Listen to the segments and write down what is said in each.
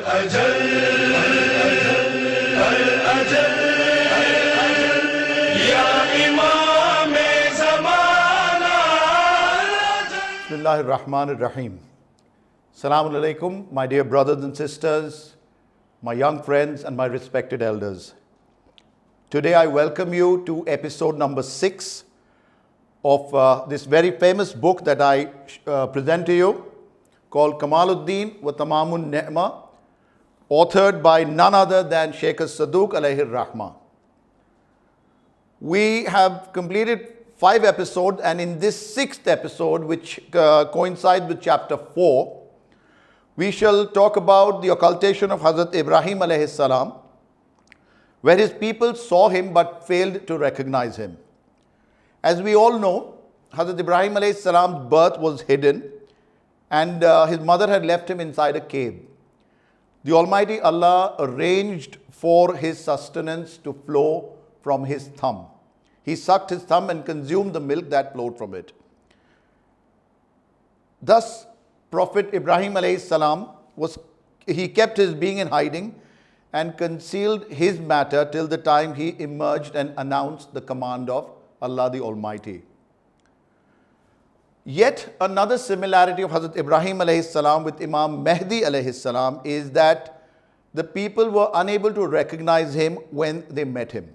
Bismillahir-Rahmanir-Rahim. Assalamu alaikum, my dear brothers and sisters, my young friends and my respected elders. Today I welcome you to episode number 6 of this very famous book that I present to you, called Kamaluddin wa Tamaamun Ni'mah, authored by none other than Shaykh As-Sadooq alayhi rahmah. We have completed 5 episodes, and in this 6th episode, which coincides with chapter 4, we shall talk about the occultation of Hazrat Ibrahim alayhi salam, where his people saw him but failed to recognize him. As we all know, Hazrat Ibrahim alayhi salam's birth was hidden, and his mother had left him inside a cave. The Almighty Allah arranged for his sustenance to flow from his thumb. He sucked his thumb and consumed the milk that flowed from it. Thus, Prophet Ibrahim alayhi salam he kept his being in hiding and concealed his matter till the time he emerged and announced the command of Allah the Almighty. Yet another similarity of Hazrat Ibrahim alayhi salam with Imam Mahdi alayhi salam is that the people were unable to recognize him when they met him.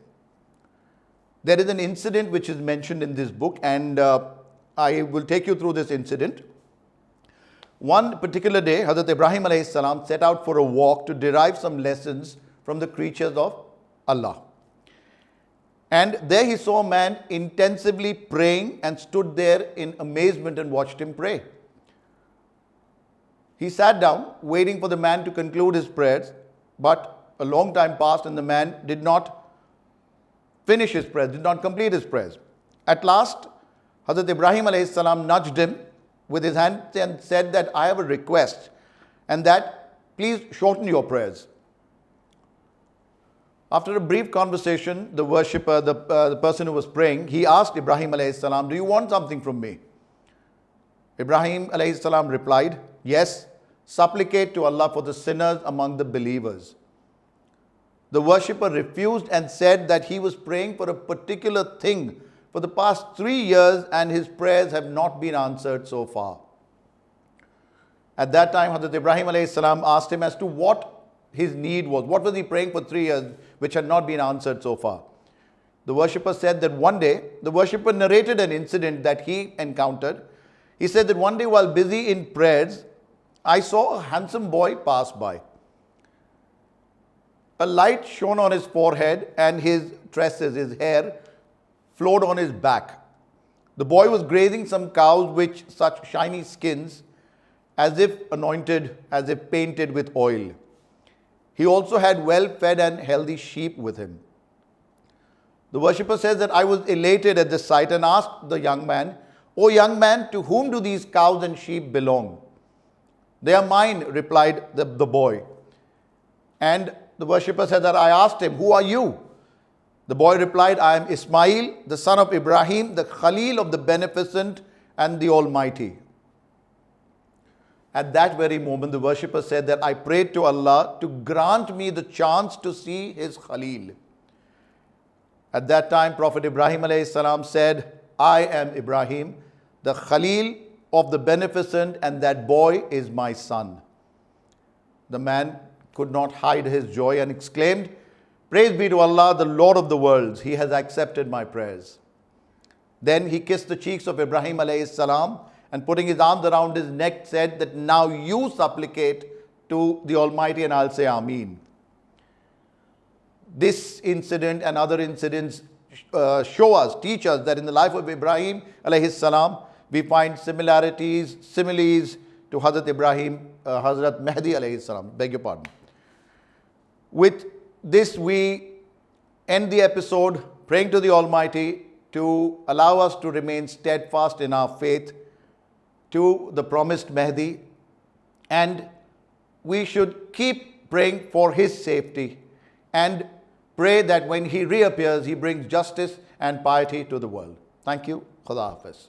There is an incident which is mentioned in this book, and I will take you through this incident. One particular day, Hazrat Ibrahim alayhi salam set out for a walk to derive some lessons from the creatures of Allah. And there he saw a man intensively praying and stood there in amazement and watched him pray. He sat down, waiting for the man to conclude his prayers, but a long time passed and the man did not finish his prayers, did not complete his prayers. At last, Hazrat Ibrahim alayhi salam nudged him with his hand and said that I have a request, and that please shorten your prayers. After a brief conversation, the worshipper, the person who was praying, he asked Ibrahim alayhi salam, do you want something from me? Ibrahim alayhi salam replied, yes, supplicate to Allah for the sinners among the believers. The worshipper refused and said that he was praying for a particular thing for the past 3 years and his prayers have not been answered so far. At that time, Hazrat Ibrahim alayhi salam asked him as to what his need was. What was he praying for 3 years which had not been answered so far? The worshipper said that one day, the worshipper narrated an incident that he encountered. He said that one day while busy in prayers, I saw a handsome boy pass by. A light shone on his forehead and his tresses, his hair, flowed on his back. The boy was grazing some cows with such shiny skins, as if anointed, as if painted with oil. He also had well-fed and healthy sheep with him. The worshipper says that I was elated at this sight and asked the young man, "O young man, to whom do these cows and sheep belong?" "They are mine," replied the boy. And the worshipper said that I asked him, "Who are you?" The boy replied, "I am Ismail, the son of Ibrahim, the Khalil of the Beneficent and the Almighty." At that very moment, the worshipper said that I prayed to Allah to grant me the chance to see his Khalil. At that time, Prophet Ibrahim alayhi salam said, I am Ibrahim, the Khalil of the Beneficent, and that boy is my son. The man could not hide his joy and exclaimed, "Praise be to Allah, the Lord of the worlds. He has accepted my prayers." Then he kissed the cheeks of Ibrahim alayhi salam and putting his arms around his neck said that now you supplicate to the Almighty and I'll say Ameen. This incident and other incidents teach us that in the life of Ibrahim alayhi salam, we find similarities, similes to Hazrat Ibrahim, Hazrat Mahdi alayhi salam. Beg your pardon. With this, we end the episode praying to the Almighty to allow us to remain steadfast in our faith to the promised Mahdi, and we should keep praying for his safety and pray that when he reappears, he brings justice and piety to the world. Thank you. Khuda Hafiz.